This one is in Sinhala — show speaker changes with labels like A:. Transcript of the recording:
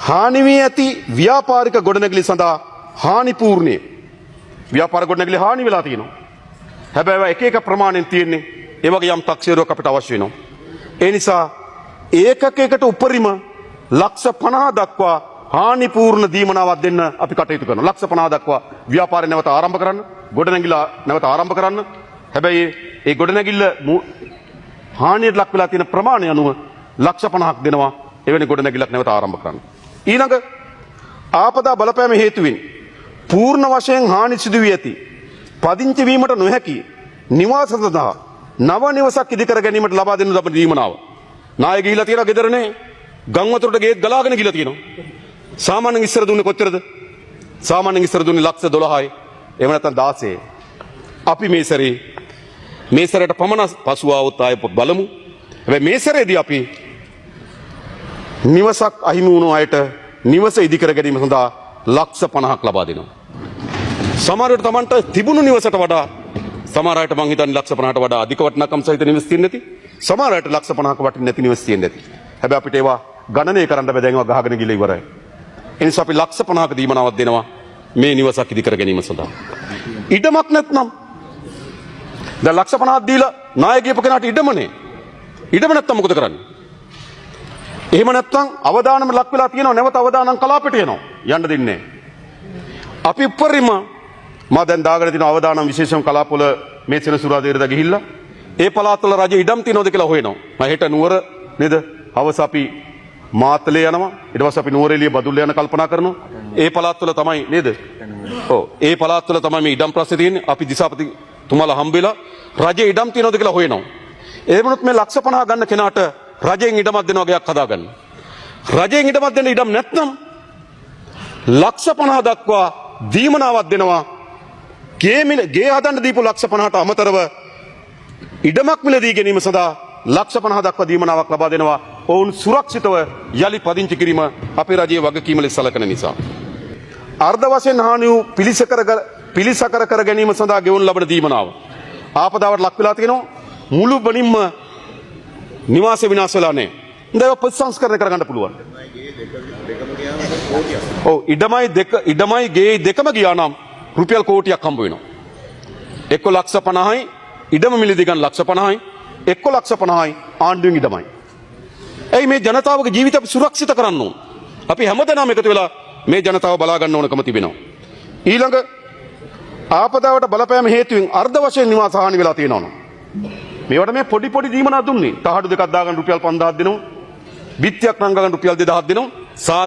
A: හානි වී ඇති ව්‍යාපාරික ගොඩනැගිලි සඳහා හානිපූර්ණය ව්‍යාපාර ගොඩනැගිලි හානි වෙලා තියෙනවා. හැබැයි එක එක ප්‍රමාණයෙන් තියෙන්නේ ඒ වගේ යම් තක්සේරුවක් අපිට අවශ්‍ය වෙනවා. ඒ නිසා ඒකකයකට උපරිම ලක්ෂ 50 දක්වා හානිපූර්ණ දීමනාවක් දෙන්න අපි කටයුතු කරනවා. ලක්ෂ 50 දක්වා ව්‍යාපාරය නැවත ආරම්භ කරන්න, ගොඩනැගිල්ල නැවත ආරම්භ කරන්න. හැබැයි ඒ ගොඩනැගිල්ල හානියට ලක් වෙලා තියෙන ප්‍රමාණය අනුව ලක්ෂ 50ක් දෙනවා එවැනි ගොඩනැගිල්ලක් නැවත ආරම්භ කරන්න. ඊළඟ ආපදා බලපෑම හේතුවෙන් පූර්ණ වශයෙන් හානි සිදු වී ඇති පදිංචි වීමට නොහැකි නිවාස සඳහා නව නිවසක් ඉදි කර ගැනීමට ලබා දෙනු ලබන දීමනාව. නාය ගිහිලා තියෙනවා ගෙදරනේ ගම් වතුරට ගේත් ගලාගෙන ගිහිලා තියෙනවා. සාමාන්‍යයෙන් ඉස්සර දුන්නේ කොච්චරද? සාමාන්‍යයෙන් ඉස්සර දුන්නේ ලක්ෂ 12යි. එහෙම නැත්නම් 16යි. අපි මේ සැරේට පමණ පසුව આવොත් ආයෙ බලමු. හැබැයි මේ සැරේදී අපි නිවසක් අහිමි වුණු අයට නිවස ඉදි කර ගැනීම සඳහා ලක්ෂ 50ක් ලබා දෙනවා. සමහර විට Tamanට තිබුණු නිවසට වඩා සමහර අයට මං හිතන්නේ ලක්ෂ 50ට වඩා අධික වටිනාකම් සහිත නිවස් තියෙන්නේ නැති. සමහර අයට ලක්ෂ 50ක වටින්නේ නැති නිවස් තියෙන්නේ නැති. හැබැයි අපිට ඒවා ගණනය කරන්න බෑ, දැන් ඒවා ගහගෙන ගිහලා ඉවරයි. ඒ නිසා අපි ලක්ෂ 50ක දීමනාවක් දෙනවා මේ නිවසක් ඉදි කර ගැනීම සඳහා. ඉඩමක් නැත්නම් දැන් ලක්ෂ 50ක් දීලා ණය ගියපු කෙනාට ඉඩමනේ. ඉඩම නැත්නම් මොකද කරන්නේ? එහෙම නැත්නම් අවදානම ලක් වෙලා තියෙනවා, නැවත අවදානම් කලාපෙට යනවා. යන්න දෙන්නේ නැහැ. අපි උපරිම මා දැන් දාගෙන තියෙන අවදානම් විශේෂම කලාපවල මේ සෙනසුරාදා ගිහිල්ලා ඒ පළාත්වල රජ ඉඩම් තියනවද කියලා හොයනවා. මම හෙට නුවර නේද? හවස අපි මාතලේ යනවා. ඊට පස්සේ අපි නුවරඑළිය බදුල්ල යන කල්පනා කරනවා. ඒ පළාත්වල තමයි නේද? ඔව්. ඒ පළාත්වල තමයි මේ ඉඩම් ප්‍රශ්නේ තියෙන්නේ. අපි දිසාපති තුමාලා හම්බෙලා රජ ඉඩම් තියනවද කියලා හොයනවා. ඒ වුණොත් මේ ලක්ෂ 50 ගන්න කෙනාට රජයෙන් ඉඩමක් දෙනවා ගයක් හදාගන්න. රජයෙන් ඉඩමක් දෙන්න ඉඩම් නැත්නම් ලක්ෂ 50 දක්වා දීමනාවක් දෙනවා. ගේ හදන්න දීපු ලක්ෂ 50ට අමතරව ඉඩමක් මිලදී ගැනීම සඳහා ලක්ෂ 50 දක්වා දීමනාවක් ලබා දෙනවා. ඔවුන් සුරක්ෂිතව යලි පදිංචි කිරීම අපේ රජයේ වගකීම ලෙස සැලකෙන නිසා. අර්ධ වශයෙන් හානි වූ පිළිසකර කර ගැනීම සඳහා ගෙවුණු ලබන දීමනාව. ආපදාවට ලක් වෙලා තියෙනවා. මුළු බණින්ම නිවාස විනාශ වෙලා නැහැ. දැන් ප්‍රතිසංස්කරණය කරගන්න පුළුවන්. ඔව් ඉඩමයි ගේ දෙකම ගියා නම් රුපියල් කෝටියක් හම්බ වෙනවා. එක්ක ලක්ෂ 50යි ඉඩම මිලදී ගන්න ලක්ෂ 50යි එක්ක ලක්ෂ 50යි ආණ්ඩුවෙන් ඉඩමයි. එයි මේ ජනතාවගේ ජීවිත අපි සුරක්ෂිත කරන්න ඕන. අපි හැමදෙනාම එකතු වෙලා මේ ජනතාව බලා ගන්න ඕනකම තිබෙනවා. ඊළඟ ආපදාවට බලපෑම හේතුවෙන් අර්ධ වශයෙන් නිවාස හානි වෙලා තියෙනවා. මේවට මේ පොඩි දීමනා දුන්නේ. තහඩු දෙකක් දාගන්න රුපියල් 5000ක් දෙනවා. බිත්තියක් නම් ගන්න රුපියල් 2000ක් දෙනවා.